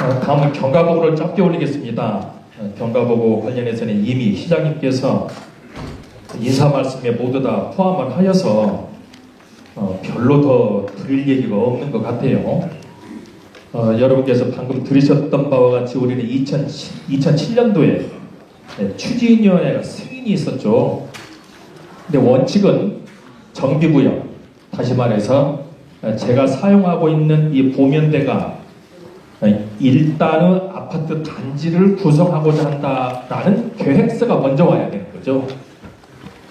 다음은 경과보고를 짧게 올리겠습니다. 경과보고 관련해서는 이미 시장님께서 인사 말씀에 모두 다 포함을 하여서 별로 더 드릴 얘기가 없는 것 같아요. 여러분께서 방금 들으셨던 바와 같이 우리는 2007년도에 추진위원회가 승인이 있었죠. 근데 원칙은 정비구역, 다시 말해서 제가 사용하고 있는 이 보면대가 일단은 아파트 단지를 구성하고자 한다라는 계획서가 먼저 와야 되는 거죠.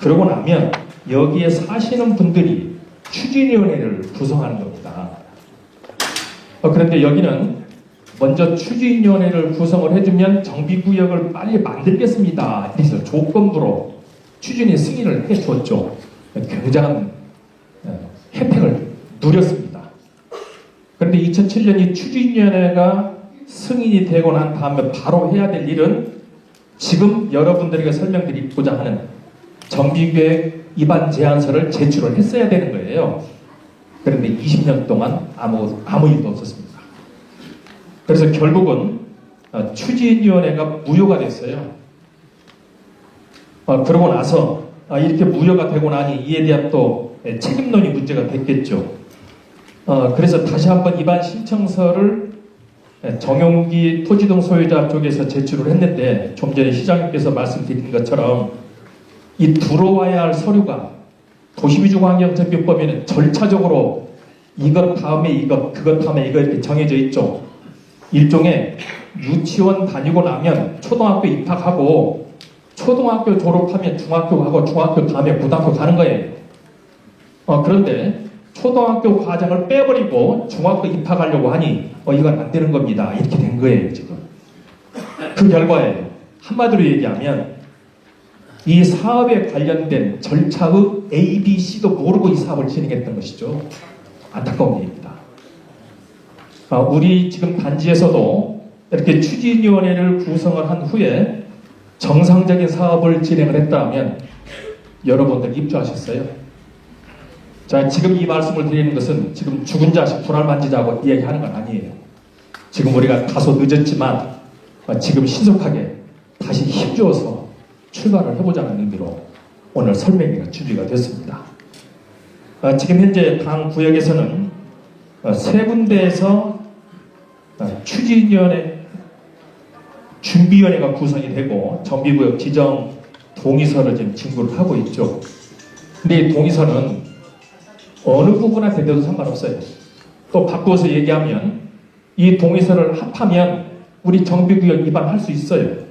그러고 나면 여기에 사시는 분들이 추진위원회를 구성하는 겁니다. 그런데 여기는 먼저 추진위원회를 구성을 해주면 정비구역을 빨리 만들겠습니다. 그래서 조건부로 추진위 승인을 해줬죠. 굉장한 혜택을 누렸습니다. 그런데 2007년 이 추진위원회가 승인이 되고 난 다음에 바로 해야 될 일은 지금 여러분들에게 설명드리고자 하는 정비계획 입안 제안서를 제출을 했어야 되는 거예요. 그런데 20년 동안 아무 일도 없었습니다. 그래서 결국은 추진위원회가 무효가 됐어요. 그러고 나서 이렇게 무효가 되고 나니 이에 대한 또 책임론이 문제가 됐겠죠. 그래서 다시 한번 입안 신청서를 정용기 토지동 소유자 쪽에서 제출을 했는데 좀 전에 시장님께서 말씀드린 것처럼 이 들어와야 할 서류가 도시위주환경정비법에는 절차적으로 이것 다음에 이것, 그것 다음에 이거 이렇게 정해져 있죠. 일종의 유치원 다니고 나면 초등학교 입학하고 초등학교 졸업하면 중학교 가고 중학교 다음에 고등학교 가는 거예요. 그런데 초등학교 과정을 빼버리고 중학교 입학하려고 하니 이건 안 되는 겁니다. 이렇게 된 거예요, 지금. 그 결과에 한마디로 얘기하면 이 사업에 관련된 절차의 A, B, C도 모르고 이 사업을 진행했던 것이죠. 안타까운 일입니다. 우리 지금 단지에서도 이렇게 추진위원회를 구성을 한 후에 정상적인 사업을 진행을 했다면 여러분들 입주하셨어요? 자, 지금 이 말씀을 드리는 것은 지금 죽은 자식 불알 만지자고 이야기하는 건 아니에요. 지금 우리가 다소 늦었지만 지금 신속하게 다시 힘주어서 출발을 해보자는 의미로 오늘 설명회가 준비가 됐습니다. 지금 현재 당 구역에서는 세 군데에서 추진위원회, 준비위원회가 구성이 되고 정비구역 지정 동의서를 지금 진구를 하고 있죠. 근데 이 동의서는 어느 부분한테 돼도 상관없어요. 또 바꾸어서 얘기하면 이 동의서를 합하면 우리 정비구역 위반할 수 있어요.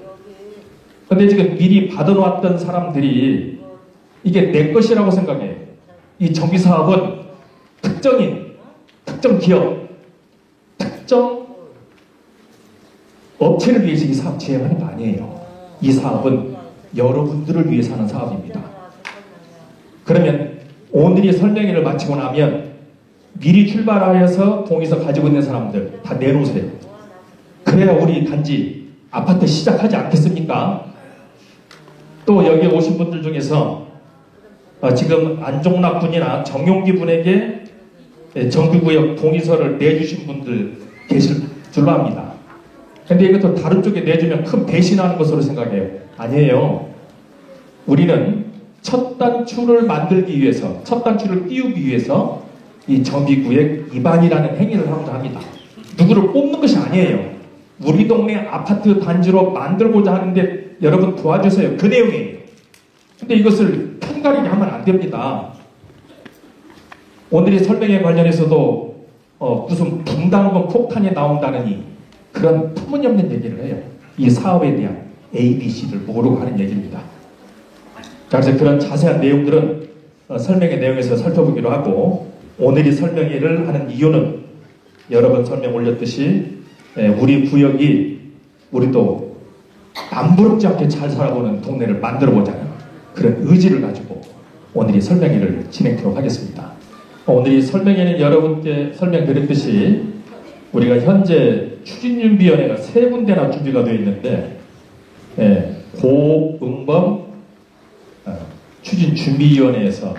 근데 지금 미리 받아놓았던 사람들이 이게 내 것이라고 생각해요. 이 정비사업은 특정인, 특정 기업, 특정 업체를 위해서 이 사업 진행하는 거 아니에요. 이 사업은 여러분들을 위해서 하는 사업입니다. 그러면 오늘이 설명회를 마치고 나면 미리 출발하여서 동의서 가지고 있는 사람들 다 내놓으세요. 그래야 우리 단지 아파트 시작하지 않겠습니까? 또 여기 오신 분들 중에서 지금 안종락 군이나 정용기 분에게 정비구역 동의서를 내주신 분들 계실 줄로 압니다. 근데 이것도 다른 쪽에 내주면 큰 배신하는 것으로 생각해요. 아니에요. 우리는 첫 단추를 만들기 위해서, 첫 단추를 띄우기 위해서 이 정비구역 위반이라는 행위를 하고자 합니다. 누구를 뽑는 것이 아니에요. 우리 동네 아파트 단지로 만들고자 하는데 여러분 도와주세요. 그 내용이에요. 근데 이것을 편가르게 하면 안 됩니다. 오늘의 설명에 관련해서도 무슨 분담금 폭탄이 나온다느니 그런 터무니없는 얘기를 해요. 이 사업에 대한 A, B, C를 모르고 하는 얘기입니다. 자, 그래서 그런 자세한 내용들은 설명의 내용에서 살펴보기로 하고 오늘의 설명회를 하는 이유는 여러 번 설명 올렸듯이 우리 구역이 우리도 남부럽지 않게 잘 살아보는 동네를 만들어보자는 그런 의지를 가지고 오늘의 설명회를 진행하도록 하겠습니다. 오늘의 설명회는 여러분께 설명드렸듯이 우리가 현재 추진준비위원회가 세 군데나 준비가 되어 있는데 고응범 추진준비위원회에서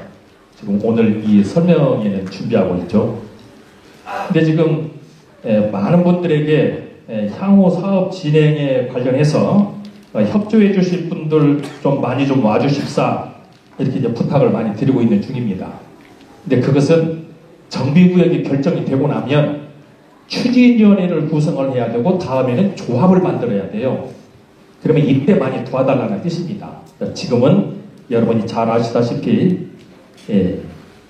지금 오늘 이 설명회는 준비하고 있죠. 근데 지금 많은 분들에게 향후 사업 진행에 관련해서 협조해 주실 분들 좀 많이 좀 와주십사 이렇게 이제 부탁을 많이 드리고 있는 중입니다. 근데 그것은 정비구역이 결정이 되고 나면 추진위원회를 구성을 해야 되고 다음에는 조합을 만들어야 돼요. 그러면 이때 많이 도와달라는 뜻입니다. 지금은 여러분이 잘 아시다시피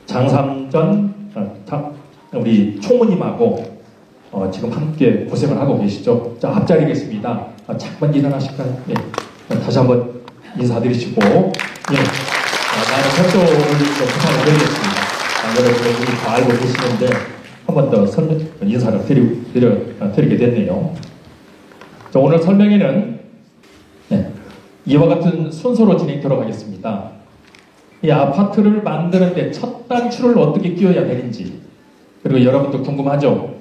장삼전 우리 총무님하고 지금 함께 고생을 하고 계시죠. 자, 앞자리겠습니다. 잠깐 일어나실까요? 네. 다시 한번 인사드리시고 나는 협조를 좀 부탁을 드리겠습니다. 여러분이 다 알고 계시는데 한 번 더 인사를 드리게 됐네요. 자, 오늘 설명회는 이와 같은 순서로 진행하도록 하겠습니다. 이 아파트를 만드는데 첫 단추를 어떻게 끼워야 되는지, 그리고 여러분도 궁금하죠?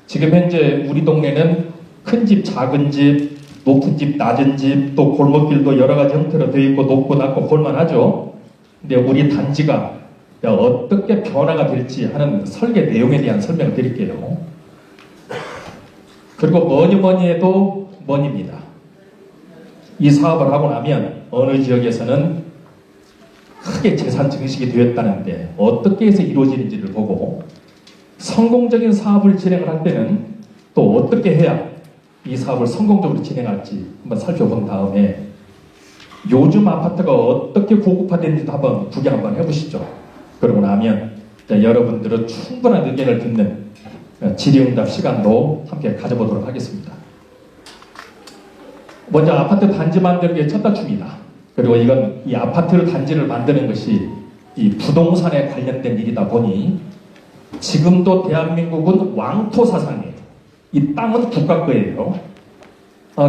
지금 현재 우리 동네는 큰 집, 작은 집, 높은 집, 낮은 집, 또 골목길도 여러 가지 형태로 되어 있고 높고 낮고 볼만하죠? 근데 우리 단지가 어떻게 변화가 될지 하는 설계 내용에 대한 설명을 드릴게요. 그리고 뭐니 해도 뭐니입니다. 이 사업을 하고 나면 어느 지역에서는 크게 재산 증식이 되었다는데 어떻게 해서 이루어지는지를 보고, 성공적인 사업을 진행을 할 때는 또 어떻게 해야 이 사업을 성공적으로 진행할지 한번 살펴본 다음에 요즘 아파트가 어떻게 고급화되는지도 한번 구경 한번 해보시죠. 그러고 나면 여러분들은 충분한 의견을 듣는 질의응답 시간도 함께 가져보도록 하겠습니다. 먼저 아파트 단지 만들기의 첫 단추입니다. 그리고 이건 이 아파트 단지를 만드는 것이 이 부동산에 관련된 일이다 보니 지금도 대한민국은 왕토 사상이에요. 이 땅은 국가 거예요.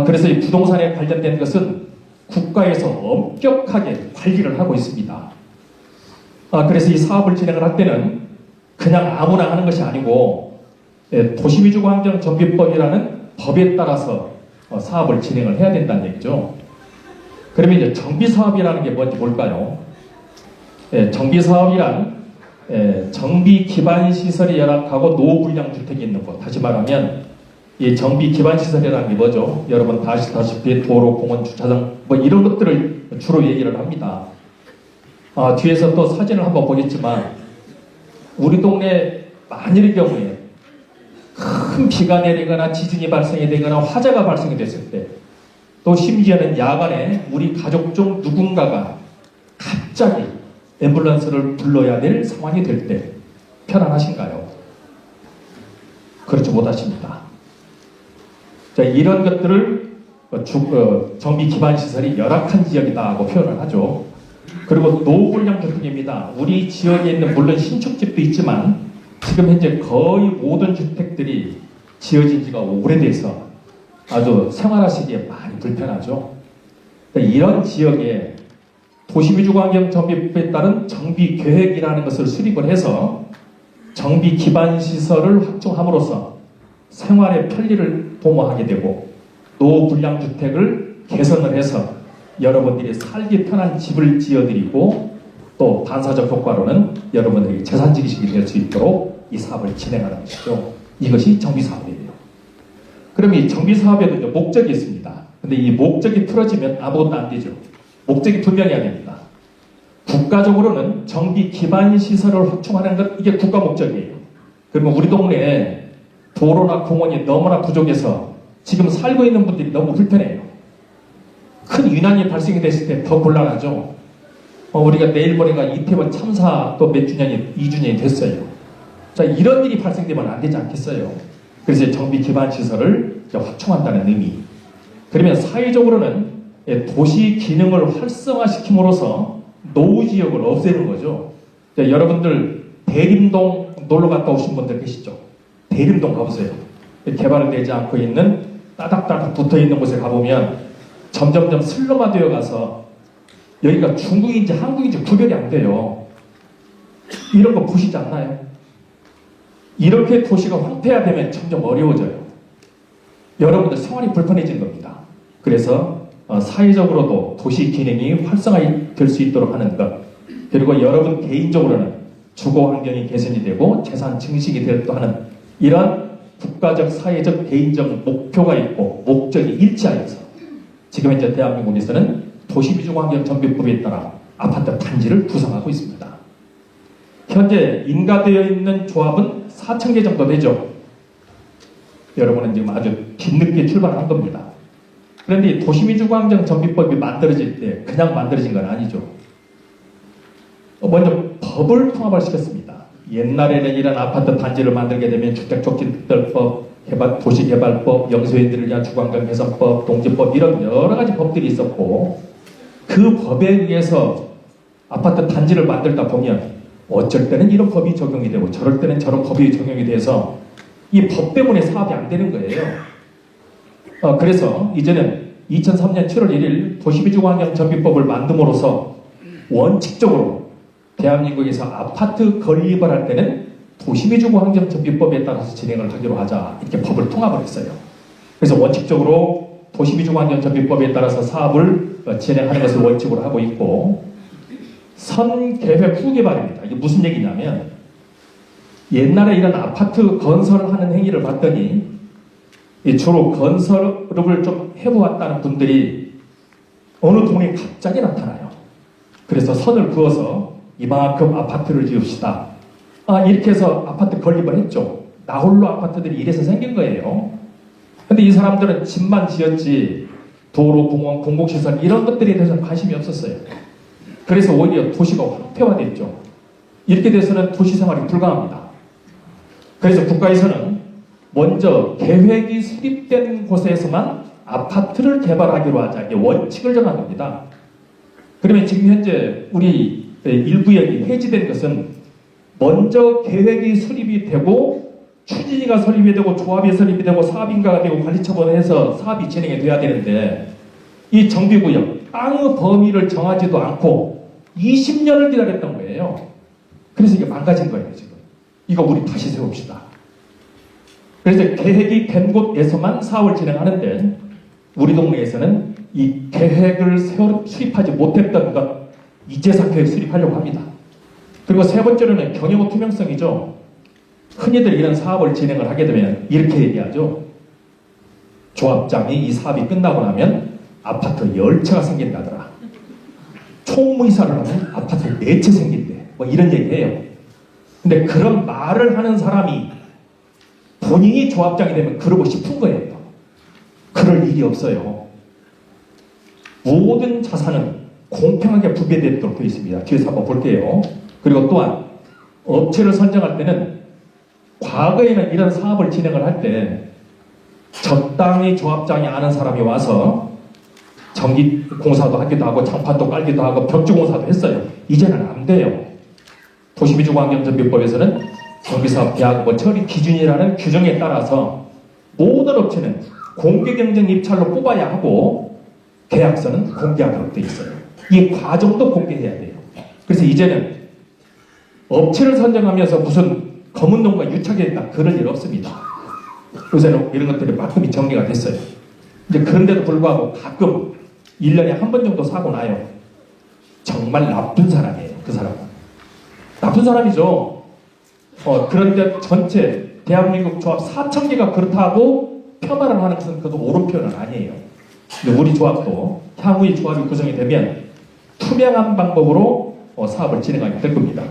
그래서 이 부동산에 관련된 것은 국가에서 엄격하게 관리를 하고 있습니다. 그래서 이 사업을 진행을 할 때는 그냥 아무나 하는 것이 아니고 도시위주환경정비법이라는 법에 따라서 사업을 진행을 해야 된다는 얘기죠. 그러면 이제 정비사업이라는 게 뭔지 볼까요? 정비사업이란 정비기반시설이 열악하고 노후불량주택이 있는 곳. 다시 말하면 이 정비기반시설이라는 게 뭐죠? 여러분 다 아시다시피 도로, 공원, 주차장 뭐 이런 것들을 주로 얘기를 합니다. 뒤에서 또 사진을 한번 보겠지만 우리 동네 만일의 경우에 큰 비가 내리거나 지진이 발생이 되거나 화재가 발생이 됐을 때, 또 심지어는 야간에 우리 가족 중 누군가가 갑자기 앰뷸런스를 불러야 될 상황이 될 때 편안하신가요? 그렇지 못하십니다. 자, 이런 것들을 정비 기반 시설이 열악한 지역이다 하고 표현을 하죠. 그리고 노후불량 주택입니다. 우리 지역에 있는 물론 신축집도 있지만 지금 현재 거의 모든 주택들이 지어진 지가 오래돼서 아주 생활하시기에 많이 불편하죠. 이런 지역에 도시위주환경정비법에 따른 정비계획이라는 것을 수립을 해서 정비 기반 시설을 확충함으로써 생활의 편리를 도모하게 되고 노후불량 주택을 개선을 해서 여러분들이 살기 편한 집을 지어드리고 또 반사적 효과로는 여러분들이 재산지기식이 될 수 있도록 이 사업을 진행하는 것이죠. 이것이 정비사업이에요. 그럼 이 정비사업에도 목적이 있습니다. 근데 이 목적이 틀어지면 아무것도 안 되죠. 목적이 분명해야 됩니다. 국가적으로는 정비 기반 시설을 확충하는 것, 이게 국가 목적이에요. 그러면 우리 동네에 도로나 공원이 너무나 부족해서 지금 살고 있는 분들이 너무 불편해요. 큰 유난이 발생이 됐을 때 더 곤란하죠. 우리가 내일 모레가 이태원 참사 또 몇 주년이, 2주년이 됐어요. 자, 이런 일이 발생되면 안 되지 않겠어요? 그래서 정비 기반 시설을 확충한다는 의미. 그러면 사회적으로는 도시 기능을 활성화시킴으로써 노후 지역을 없애는 거죠. 자, 여러분들 대림동 놀러 갔다 오신 분들 계시죠? 대림동 가보세요. 개발은 되지 않고 있는 따닥따닥 붙어있는 곳에 가보면 점점점 슬럼화되어 가서 여기가 중국인지 한국인지 구별이 안 돼요. 이런 거 보시지 않나요? 이렇게 도시가 황폐화되면 점점 어려워져요. 여러분들 생활이 불편해지는 겁니다. 그래서 사회적으로도 도시 기능이 활성화될 수 있도록 하는 것, 그리고 여러분 개인적으로는 주거 환경이 개선이 되고 재산 증식이 되도록 하는 이런 국가적, 사회적, 개인적 목표가 있고 목적이 일치하여서 지금 현재 대한민국에서는 도시미주환경정비법에 따라 아파트 단지를 구성하고 있습니다. 현재 인가되어 있는 조합은 4,000개 정도 되죠. 여러분은 지금 아주 뒤늦게 출발한 겁니다. 그런데 도시미주환경정비법이 만들어질 때 그냥 만들어진 건 아니죠. 먼저 법을 통합을 시켰습니다. 옛날에는 이런 아파트 단지를 만들게 되면 주택촉진특별법, 도시개발법, 영세인들을 위한 주거환경 개선법, 동지법 이런 여러 가지 법들이 있었고 그 법에 의해서 아파트 단지를 만들다 보면 어쩔 때는 이런 법이 적용이 되고 저럴 때는 저런 법이 적용이 돼서 이 법 때문에 사업이 안 되는 거예요. 그래서 이제는 2003년 7월 1일 도시미주환경정비법을 만듦으로써 원칙적으로 대한민국에서 아파트 건립을 할 때는 도시미주환경정비법에 따라서 진행을 하기로 하자 이렇게 법을 통합을 했어요. 그래서 원칙적으로 도시미주환경정비법에 따라서 사업을 진행하는 것을 원칙으로 하고 있고 선계획 후개발입니다. 이게 무슨 얘기냐면 옛날에 이런 아파트 건설을 하는 행위를 봤더니 주로 건설을 좀 해보았다는 분들이 어느 동네에 갑자기 나타나요. 그래서 선을 그어서 이만큼 아파트를 지읍시다. 이렇게 해서 아파트 건립을 했죠. 나홀로 아파트들이 이래서 생긴 거예요. 근데 이 사람들은 집만 지었지 도로, 공원, 공공시설 이런 것들에 대해서는 관심이 없었어요. 그래서 오히려 도시가 황폐화됐죠. 이렇게 돼서는 도시생활이 불가합니다. 그래서 국가에서는 먼저 계획이 수립된 곳에서만 아파트를 개발하기로 하자. 이게 원칙을 정한 겁니다. 그러면 지금 현재 우리 일부역이 해지된 것은 먼저 계획이 수립이 되고 추진위가 설립이 되고 조합이 설립이 되고 사업인가가 되고 관리처분을 해서 사업이 진행이 돼야 되는데 이 정비구역 땅의 범위를 정하지도 않고 20년을 기다렸던 거예요. 그래서 이게 망가진 거예요 지금. 이거 우리 다시 세웁시다. 그래서 계획이 된 곳에서만 사업을 진행하는데 우리 동네에서는 이 계획을 수립하지 못했던 것 이제서 계획 수립하려고 합니다. 그리고 세 번째로는 경영 투명성이죠. 흔히들 이런 사업을 진행을 하게 되면 이렇게 얘기하죠. 조합장이 이 사업이 끝나고 나면 아파트 10채가 생긴다더라. 총무이사를 하면 아파트 4채 생긴대. 뭐 이런 얘기해요. 근데 그런 말을 하는 사람이 본인이 조합장이 되면 그러고 싶은 거예요. 그럴 일이 없어요. 모든 자산은 공평하게 분배되도록 되어 있습니다. 뒤에서 한번 볼게요. 그리고 또한 업체를 선정할 때는 과거에는 이런 사업을 진행을 할 때 적당히 조합장이 아는 사람이 와서 전기공사도 하기도 하고 장판도 깔기도 하고 벽지공사도 했어요. 이제는 안 돼요. 도시미주환경정비법에서는 정비사업 계약 처리 기준이라는 규정에 따라서 모든 업체는 공개경쟁 입찰로 뽑아야 하고 계약서는 공개하도록 되어 있어요. 이 과정도 공개해야 돼요. 그래서 이제는 업체를 선정하면서 무슨 검은동과 유착했다 그런 일 없습니다. 요새는 이런 것들이 말끔히 정리가 됐어요. 이제 그런데도 불구하고 가끔 1년에 한 번 정도 사고 나요. 정말 나쁜 사람이에요. 그 사람은. 나쁜 사람이죠. 그런데 전체 대한민국 조합 4,000개가 그렇다고 폄하를 하는 것은 그것도 옳은 표현은 아니에요. 근데 우리 조합도 향후의 조합이 구성이 되면 투명한 방법으로 사업을 진행하게 될 겁니다.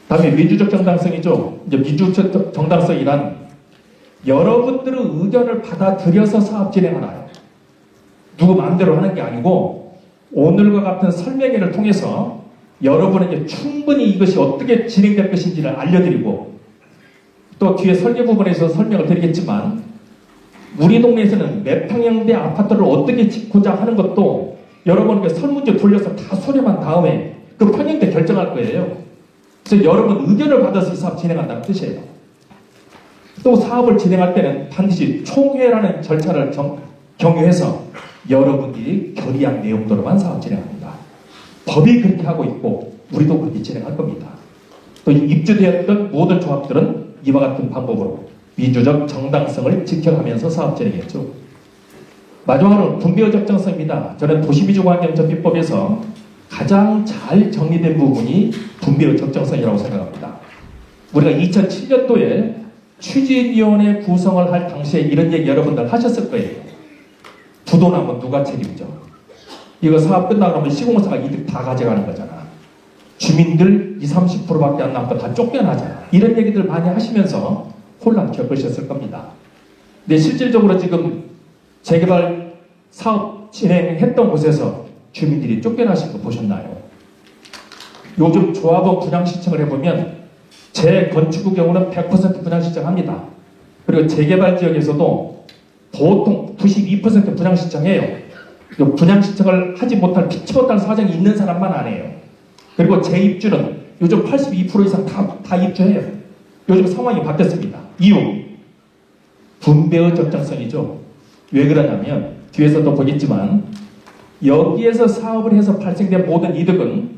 다음에 민주적 정당성이죠. 이제 민주적 정당성이란 여러분들의 의견을 받아들여서 사업 진행하나요? 누구 마음대로 하는 게 아니고 오늘과 같은 설명회를 통해서 여러분에게 충분히 이것이 어떻게 진행될 것인지를 알려드리고 또 뒤에 설계 부분에서 설명을 드리겠지만 우리 동네에서는 몇 평형대 아파트를 어떻게 짓고자 하는 것도 여러분에게 설문지 돌려서 다 수렴한 다음에 그 평형대 결정할 거예요. 그래서 여러분 의견을 받아서 이 사업 진행한다는 뜻이에요. 또 사업을 진행할 때는 반드시 총회라는 절차를 경유해서 여러분들이 결의한 내용대로만 사업 진행합니다. 법이 그렇게 하고 있고 우리도 그렇게 진행할 겁니다. 또 입주되었던 모든 조합들은 이와 같은 방법으로 민주적 정당성을 지켜가면서 사업 진행했죠. 마지막으로 분배의 적정성입니다. 저는 도시미주환경정비법에서 가장 잘 정리된 부분이 분배의 적정성이라고 생각합니다. 우리가 2007년도에 추진위원회 구성을 할 당시에 이런 얘기 여러분들 하셨을 거예요. 부도 나면 누가 책임져? 이거 사업 끝나고 나면 시공사가 이득 다 가져가는 거잖아. 주민들 20, 30%밖에 안 남고 다 쫓겨나잖아. 이런 얘기들 많이 하시면서 혼란 겪으셨을 겁니다. 근데 실질적으로 지금 재개발 사업 진행했던 곳에서 주민들이 쫓겨나신 거 보셨나요? 요즘 조합원 분양 신청을 해보면 재건축의 경우는 100% 분양 신청합니다. 그리고 재개발 지역에서도 보통 92% 분양 신청해요. 분양 신청을 하지 못할 피치 못할 사정이 있는 사람만 안 해요. 그리고 재입주는 요즘 82% 이상 다 입주해요. 요즘 상황이 바뀌었습니다. 이유, 분배의 적정성이죠. 왜 그러냐면 뒤에서도 보겠지만 여기에서 사업을 해서 발생된 모든 이득은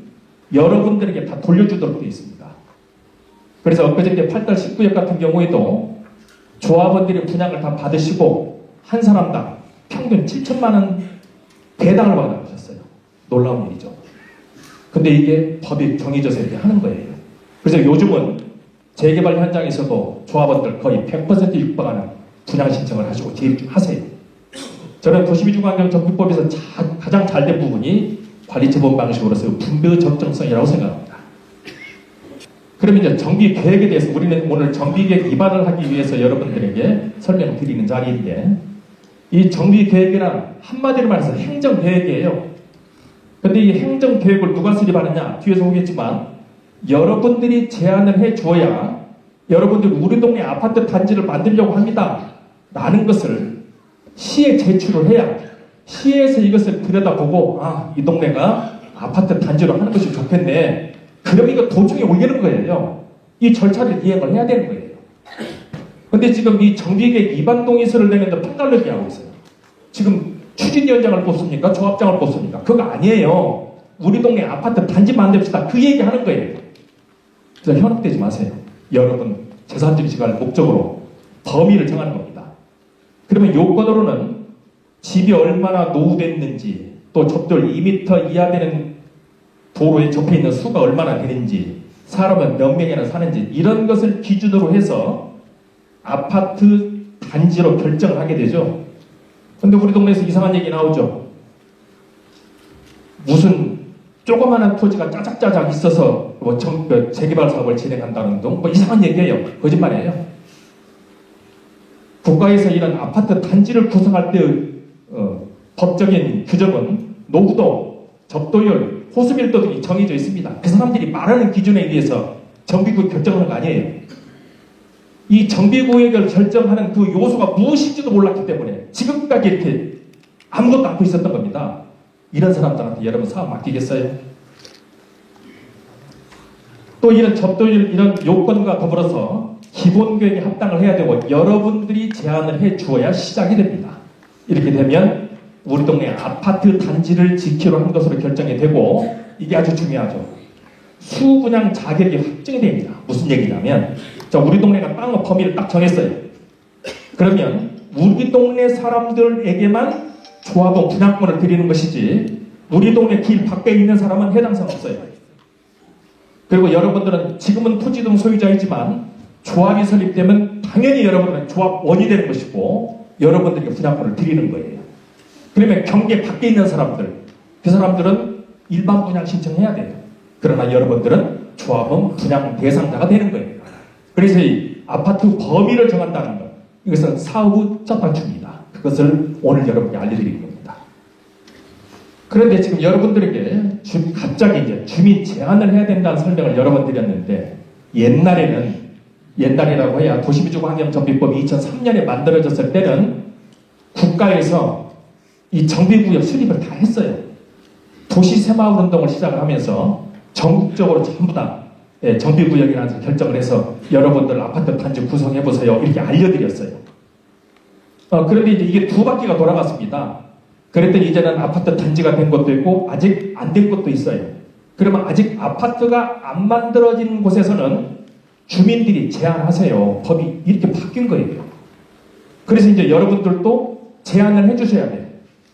여러분들에게 다 돌려주도록 되어 있습니다. 그래서 엊그저께 8달 19일 같은 경우에도 조합원들이 분양을 다 받으시고 한 사람당 평균 7천만 원 배당을 받아보셨어요. 놀라운 일이죠. 근데 이게 법이 정해져서 이렇게 하는 거예요. 그래서 요즘은 재개발 현장에서도 조합원들 거의 100% 육박하는 분양 신청을 하시고 재입주하세요. 저는 도시미주환경정비법에서 가장 잘 된 부분이 관리처분 방식으로서 분배의 적정성이라고 생각합니다. 그러면 이제 정비 계획에 대해서 우리는 오늘 정비 계획 입안을 하기 위해서 여러분들에게 설명드리는 자리인데, 이 정비 계획이란 한마디로 말해서 행정 계획이에요. 근데 이 행정 계획을 누가 수립하느냐? 뒤에서 보겠지만 여러분들이 제안을 해줘야 여러분들이 우리 동네 아파트 단지를 만들려고 합니다 라는 것을 시에 제출을 해야 시에서 이것을 들여다보고 이 동네가 아파트 단지로 하는 것이 좋겠네. 그럼 이거 도청에 올리는 거예요. 이 절차를 이행을 해야 되는 거예요. 근데 지금 이 정비계획 위반 동의서를 내는데 판단력이 하고 있어요. 지금 추진위원장을 뽑습니까? 조합장을 뽑습니까? 그거 아니에요. 우리 동네 아파트 단지 만듭시다. 그 얘기 하는 거예요. 그래서 현혹되지 마세요. 여러분 재산증식할 목적으로 범위를 정하는 겁니다. 그러면 요건으로는 집이 얼마나 노후됐는지, 또 접돌 2m 이하 되는 도로에 접해 있는 수가 얼마나 되는지, 사람은 몇 명이나 사는지, 이런 것을 기준으로 해서 아파트 단지로 결정하게 되죠. 근데 우리 동네에서 이상한 얘기 나오죠. 무슨 조그마한 토지가 짜작짜작 있어서 재개발 사업을 진행한다는 등 이상한 얘기예요. 거짓말이에요. 국가에서 이런 아파트 단지를 구성할 때의 법적인 규정은 노후도, 접도율, 호수밀도 등이 정해져 있습니다. 그 사람들이 말하는 기준에 의해서 정비구역 결정하는 거 아니에요. 이 정비구역을 결정하는 그 요소가 무엇인지도 몰랐기 때문에 지금까지 이렇게 아무것도 않고 있었던 겁니다. 이런 사람들한테 여러분 사업 맡기겠어요? 또 이런 접도율, 이런 요건과 더불어서 기본계획에 합당을 해야 되고 여러분들이 제안을 해 주어야 시작이 됩니다. 이렇게 되면 우리 동네 아파트 단지를 지키로 한 것으로 결정이 되고, 이게 아주 중요하죠. 수분양 자격이 확정이 됩니다. 무슨 얘기냐면, 우리 동네가 땅의 범위를 딱 정했어요. 그러면 우리 동네 사람들에게만 조합원 분양권을 드리는 것이지 우리 동네 길 밖에 있는 사람은 해당 사항 없어요. 그리고 여러분들은 지금은 토지등 소유자이지만 조합이 설립되면 당연히 여러분은 조합원이 되는 것이고 여러분들에게 분양권을 드리는 거예요. 그러면 경계 밖에 있는 사람들, 그 사람들은 일반 분양 신청해야 돼요. 그러나 여러분들은 조합원 분양 대상자가 되는 거예요. 그래서 이 아파트 범위를 정한다는 것, 이것은 사후 첫 단추입니다. 그것을 오늘 여러분께 알려드리는 겁니다. 그런데 지금 여러분들에게 갑자기 이제 주민 제한을 해야 된다는 설명을 여러 번 드렸는데, 옛날이라고 해야 도시미주환경정비법이 2003년에 만들어졌을 때는 국가에서 이 정비구역 수립을 다 했어요. 도시새마을 운동을 시작을 하면서 전국적으로 전부 다 정비구역이라는 결정을 해서 여러분들 아파트 단지 구성해보세요 이렇게 알려드렸어요. 그런데 이제 이게 두 바퀴가 돌아갔습니다. 그랬더니 이제는 아파트 단지가 된 것도 있고 아직 안 된 것도 있어요. 그러면 아직 아파트가 안 만들어진 곳에서는 주민들이 제안하세요. 법이 이렇게 바뀐 거예요. 그래서 이제 여러분들도 제안을 해주셔야 돼요.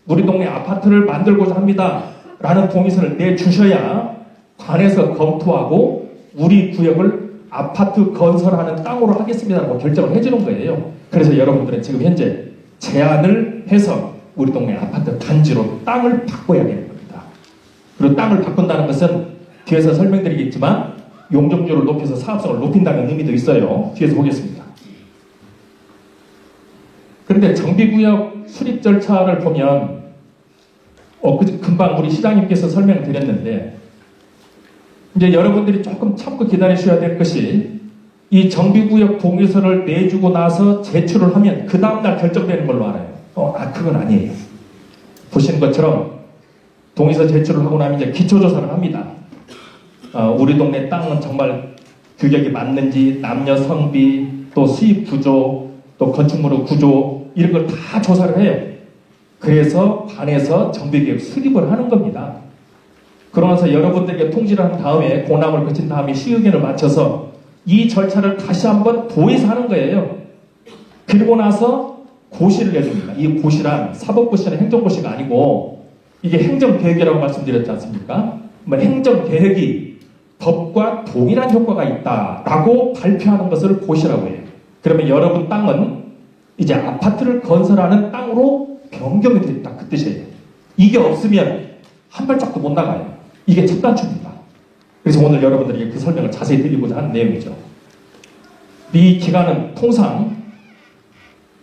우리 동네 아파트를 만들고자 합니다 라는 동의서를 내주셔야 관에서 검토하고 우리 구역을 아파트 건설하는 땅으로 하겠습니다라고 결정을 해주는 거예요. 그래서 여러분들은 지금 현재 제안을 해서 우리 동네 아파트 단지로 땅을 바꿔야 되는 겁니다. 그리고 땅을 바꾼다는 것은 뒤에서 설명드리겠지만 용적률을 높여서 사업성을 높인다는 의미도 있어요. 뒤에서 보겠습니다. 그런데 정비구역 수립 절차를 보면 금방 우리 시장님께서 설명을 드렸는데 이제 여러분들이 조금 참고 기다리셔야 될 것이 이 정비구역 동의서를 내주고 나서 제출을 하면 그 다음날 결정되는 걸로 알아요. 그건 아니에요. 보시는 것처럼 동의서 제출을 하고 나면 이제 기초조사를 합니다. 우리 동네 땅은 정말 규격이 맞는지, 남녀 성비, 또 수입 구조, 또 건축물의 구조 이런 걸 다 조사를 해요. 그래서 반에서 정비계획 수립을 하는 겁니다. 그러면서 여러분들에게 통지를 한 다음에 공람을 거친 다음에 시의견을 맞춰서 이 절차를 다시 한번 도에서 하는 거예요. 그리고 나서 고시를 내줍니다. 이 고시란 사법고시는 행정고시가 아니고 이게 행정계획이라고 말씀드렸지 않습니까? 행정계획이 법과 동일한 효과가 있다라고 발표하는 것을 고시라고 해요. 그러면 여러분 땅은 이제 아파트를 건설하는 땅으로 변경이 됐다. 그 뜻이에요. 이게 없으면 한 발짝도 못 나가요. 이게 첫 단추입니다. 그래서 오늘 여러분들에게 그 설명을 자세히 드리고자 하는 내용이죠. 이 기간은 통상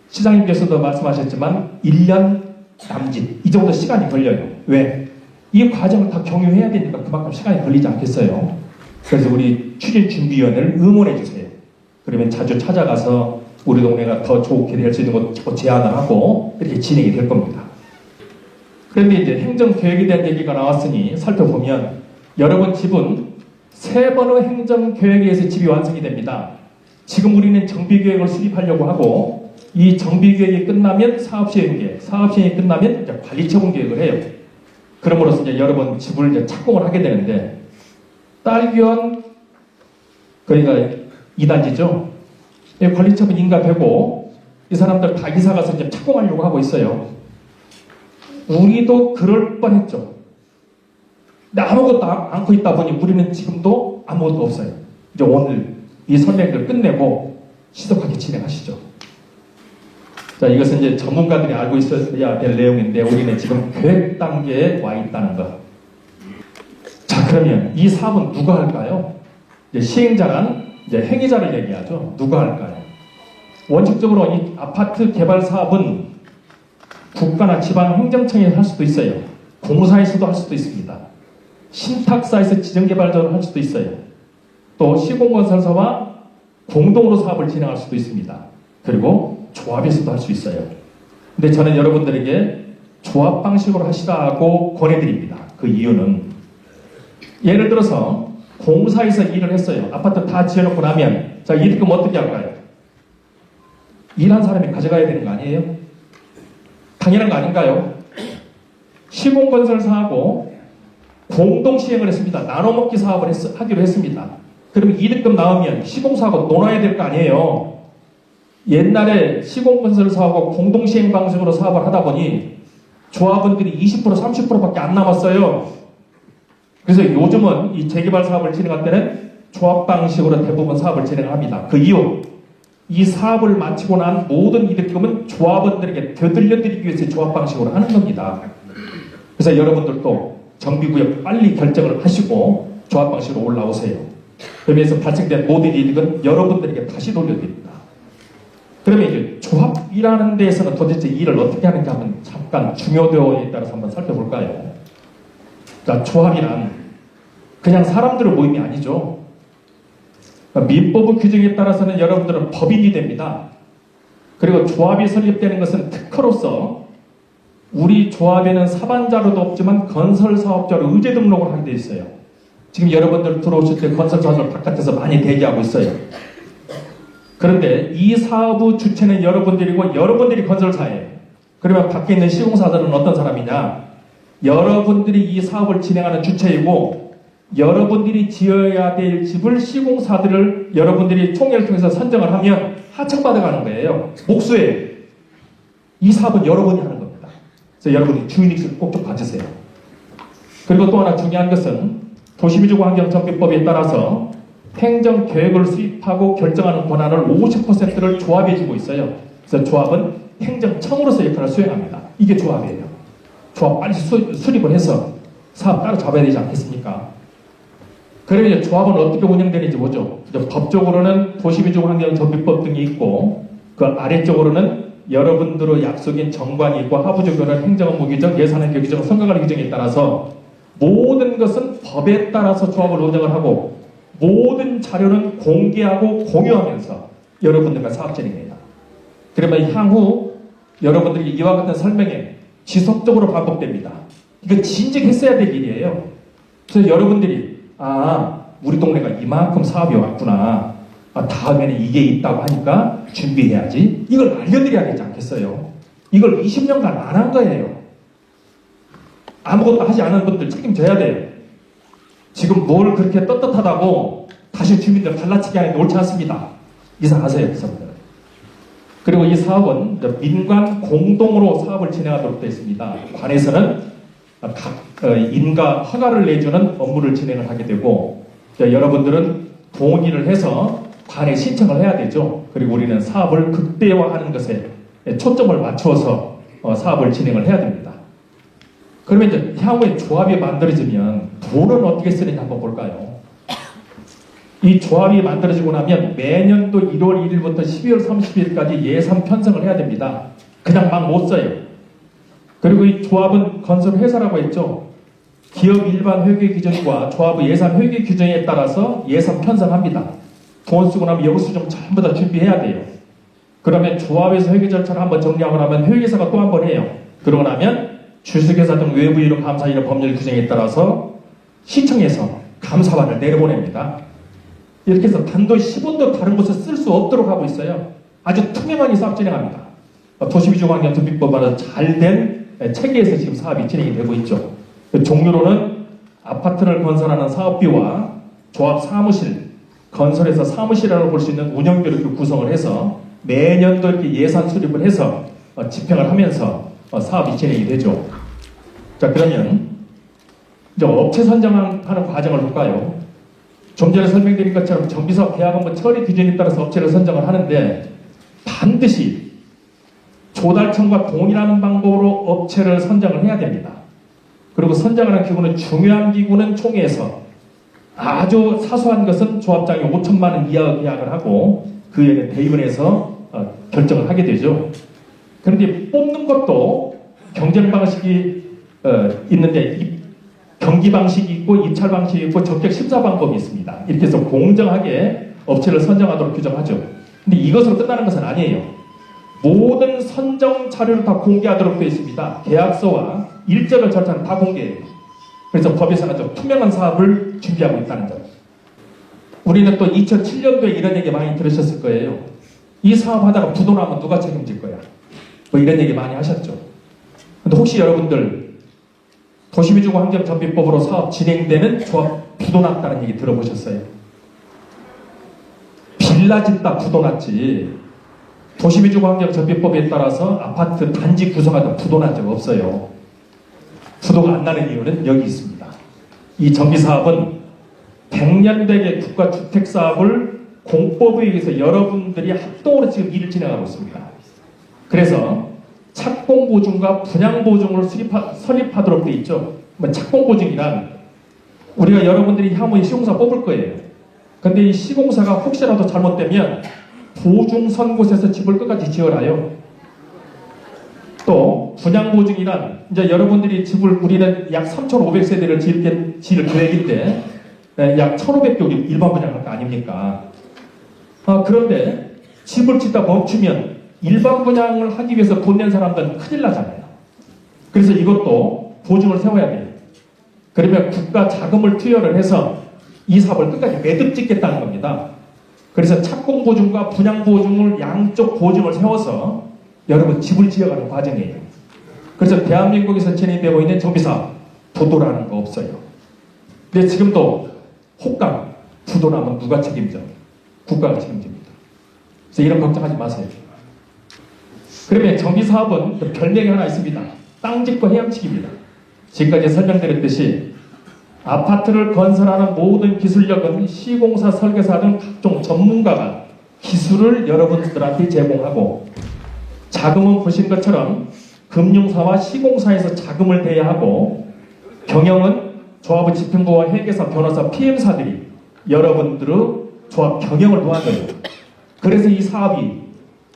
시장님께서도 말씀하셨지만 1년 남짓 이 정도 시간이 걸려요. 왜? 이 과정을 다 경유해야 되니까 그만큼 시간이 걸리지 않겠어요. 그래서 우리 추진준비위원회를 응원해 주세요. 그러면 자주 찾아가서 우리 동네가 더 좋게 될 수 있는 것 제안을 하고 이렇게 진행이 될 겁니다. 그런데 이제 행정계획에 대한 얘기가 나왔으니 살펴보면 여러분 집은 3번의 행정계획에 의해서 집이 완성이 됩니다. 지금 우리는 정비계획을 수립하려고 하고 이 정비계획이 끝나면 사업시행계획, 사업시행이 끝나면 이제 관리처분계획을 해요. 그럼으로써 이제 여러분 집을 이제 착공을 하게 되는데 딸기원 그러니까 2단지죠. 관리처분 인가되고 이 사람들 다 이사가서 이제 착공하려고 하고 있어요. 우리도 그럴 뻔했죠. 근데 아무것도 않고 있다 보니 우리는 지금도 아무것도 없어요. 이제 오늘 이 설명을 끝내고 시속하게 진행하시죠. 자, 이것은 이제 전문가들이 알고 있어야 될 내용인데 우리는 지금 계획 단계에 와 있다는 것. 자, 그러면 이 사업은 누가 할까요? 이제 시행자란 이제 행위자를 얘기하죠. 누가 할까요? 원칙적으로 이 아파트 개발 사업은 국가나 지방 행정청에서 할 수도 있어요. 공사에서도 할 수도 있습니다. 신탁사에서 지정개발자로 할 수도 있어요. 또 시공건설사와 공동으로 사업을 진행할 수도 있습니다. 그리고 조합에서도 할 수 있어요. 근데 저는 여러분들에게 조합 방식으로 하시라고 권해드립니다. 그 이유는 예를 들어서 공사에서 일을 했어요. 아파트 다 지어놓고 나면 자, 이 입금 어떻게 할까요? 일한 사람이 가져가야 되는 거 아니에요? 당연한 거 아닌가요? 시공건설사하고 공동시행을 했습니다. 나눠먹기 사업을 하기로 했습니다. 그러면 이득금 나오면 시공사하고 논아야 될 거 아니에요? 옛날에 시공건설사하고 공동시행 방식으로 사업을 하다 보니 조합원들이 20% 30%밖에 안 남았어요. 그래서 요즘은 이 재개발 사업을 진행할 때는 조합 방식으로 대부분 사업을 진행합니다. 그 이유, 이 사업을 마치고 난 모든 이득금은 조합원들에게 되돌려드리기 위해서 조합 방식으로 하는 겁니다. 그래서 여러분들도 정비구역 빨리 결정을 하시고 조합 방식으로 올라오세요. 그러면서 발생된 모든 이득은 여러분들에게 다시 돌려드립니다. 그러면 이제 조합이라는 데에서는 도대체 일을 어떻게 하는지 한번 잠깐 중요도에 따라서 한번 살펴볼까요? 자, 조합이란 그냥 사람들의 모임이 아니죠. 민법의 규정에 따라서는 여러분들은 법인이 됩니다. 그리고 조합이 설립되는 것은 특허로서 우리 조합에는 사반자료도 없지만 건설사업자로 의제 등록을 하게 되어 있어요. 지금 여러분들 들어오실 때 건설사업자 바깥에서 많이 대기하고 있어요. 그런데 이 사업의 주체는 여러분들이고 여러분들이 건설사예요. 그러면 밖에 있는 시공사들은 어떤 사람이냐? 여러분들이 이 사업을 진행하는 주체이고 여러분들이 지어야 될 집을 시공사들을 여러분들이 총회를 통해서 선정을 하면 하청받아가는 거예요. 목수예요. 이 사업은 여러분이 하는 겁니다. 그래서 여러분이 주인의식을 꼭 좀 가지세요. 그리고 또 하나 중요한 것은 도시미주환경정비법에 따라서 행정 계획을 수립하고 결정하는 권한을 50%를 조합에 주고 있어요. 그래서 조합은 행정청으로서 역할을 수행합니다. 이게 조합이에요. 조합 빨리 수립을 해서 사업 따로 잡아야 되지 않겠습니까? 그러면 이제 조합은 어떻게 운영되는지 보죠. 법적으로는 도시민주환경정비법 등이 있고, 그 아래쪽으로는 여러분들의 약속인 정관이 있고, 하부적으로는 행정업무 규정, 예산행정 규정, 선거관리 규정에 따라서 모든 것은 법에 따라서 조합을 운영을 하고, 모든 자료는 공개하고 공유하면서 여러분들과 사업 진행해요. 그러면 향후 여러분들이 이와 같은 설명에 지속적으로 반복됩니다. 이거 진즉했어야 될 일이에요. 그래서 여러분들이 우리 동네가 이만큼 사업이 왔구나. 다음에는 이게 있다고 하니까 준비해야지. 이걸 알려드려야 되지 않겠어요? 이걸 20년간 안 한 거예요. 아무것도 하지 않은 분들 책임져야 돼요. 지금 뭘 그렇게 떳떳하다고 다시 주민들 갈라치기 하는 게 옳지 않습니다. 이사하세요, 이사분들. 그리고 이 사업은 민관 공동으로 사업을 진행하도록 되어 있습니다. 관에서는 각 인가 허가를 내주는 업무를 진행을 하게 되고, 여러분들은 동의를 해서 관에 신청을 해야 되죠. 그리고 우리는 사업을 극대화하는 것에 초점을 맞추어서 사업을 진행을 해야 됩니다. 그러면 이제 향후에 조합이 만들어지면 돈은 어떻게 쓰는지 한번 볼까요? 이 조합이 만들어지고 나면 매년도 1월 1일부터 12월 30일까지 예산 편성을 해야 됩니다. 그냥 막 못 써요. 그리고 이 조합은 건설회사라고 했죠. 기업 일반 회계 기준과 조합의 예산 회계 규정에 따라서 예산 편성합니다. 돈 쓰고 나면 영수증 전부 다 준비해야 돼요. 그러면 조합에서 회계 절차를 한번 정리하고 나면 회계사가 또 한 번 해요. 그러고 나면 주식회사 등 외부 이름 감사 이름 법률 규정에 따라서 시청에서 감사반을 내려보냅니다. 이렇게 해서 단돈 10원도 다른 곳에 쓸 수 없도록 하고 있어요. 아주 투명하게 사업 진행합니다. 도시위주환경정비법과는 잘된 체계에서 지금 사업이 진행이 되고 있죠. 종류로는 아파트를 건설하는 사업비와 조합 사무실, 건설에서 사무실이라고 볼 수 있는 운영비를 구성을 해서 매년도 이렇게 예산 수립을 해서 집행을 하면서 사업이 진행이 되죠. 자, 그러면 이제 업체 선정하는 과정을 볼까요? 좀 전에 설명드린 것처럼 정비사업 계약업무 처리 기준에 따라서 업체를 선정을 하는데 반드시 조달청과 동일한 방법으로 업체를 선정을 해야 됩니다. 그리고 선정하는 기구는 중요한 기구는 총회에서, 아주 사소한 것은 조합장이 5천만 원 이하 계약을 하고 그 외에는 대의원에서 결정을 하게 되죠. 그런데 뽑는 것도 경쟁 방식이 있는데 경기 방식이 있고 입찰 방식이 있고 적격 심사 방법이 있습니다. 이렇게 해서 공정하게 업체를 선정하도록 규정하죠. 근데 이것으로 끝나는 것은 아니에요. 모든 선정 자료를 다 공개하도록 되어 있습니다. 계약서와 일정을 절차는 다 공개해요. 그래서 법에서는 좀 투명한 사업을 준비하고 있다는 점. 우리는 또 2007년도에 이런 얘기 많이 들으셨을 거예요. 이 사업 하다가 부도 나면 누가 책임질 거야? 뭐 이런 얘기 많이 하셨죠. 근데 혹시 여러분들 도시위주환경정비법으로 사업 진행되는 조합 부도 났다는 얘기 들어보셨어요? 빌라 짓다 부도 났지, 도시위주환경정비법에 따라서 아파트 단지 구성하다 부도 난 적 없어요. 부도가 안 나는 이유는 여기 있습니다. 이 정비사업은 100년대의 국가주택사업을 공법에 의해서 여러분들이 합동으로 지금 일을 진행하고 있습니다. 그래서 착공보증과 분양보증을 설립하도록 되어 있죠. 착공보증이란 우리가 여러분들이 향후에 시공사 뽑을 거예요. 근데 이 시공사가 혹시라도 잘못되면 보증 선 곳에서 집을 끝까지 지어라요. 또 분양보증이란 이제 여러분들이 집을, 우리는 약 3,500세대를 지을 계획인데 약 1,500개 일반 분양할 거 아닙니까? 그런데 집을 짓다 멈추면 일반 분양을 하기 위해서 돈 낸 사람들은 큰일 나잖아요. 그래서 이것도 보증을 세워야 돼요. 그러면 국가 자금을 투여를 해서 이 사업을 끝까지 매듭 짓겠다는 겁니다. 그래서 착공보증과 분양보증을 양쪽 보증을 세워서 여러분 집을 지어가는 과정이에요. 그래서 대한민국에서 진행되고 있는 정비사업 부도라는 거 없어요. 근데 지금도 혹강 부도 나면 누가 책임져? 국가가 책임집니다. 그래서 이런 걱정하지 마세요. 그러면 정비사업은 별명이 하나 있습니다. 땅짓과 헤엄치기입니다. 지금까지 설명드렸듯이 아파트를 건설하는 모든 기술력은 시공사, 설계사 등 각종 전문가가 기술을 여러분들한테 제공하고, 자금은 보신 것처럼 금융사와 시공사에서 자금을 대야 하고, 경영은 조합의 집행부와 회계사, 변호사, PM사들이 여러분들의 조합 경영을 도와줘요. 그래서 이 사업이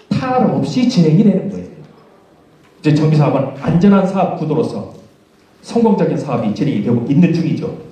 탈 없이 진행이 되는 거예요. 이제 정비사업은 안전한 사업 구도로서 성공적인 사업이 진행이 되고 있는 중이죠.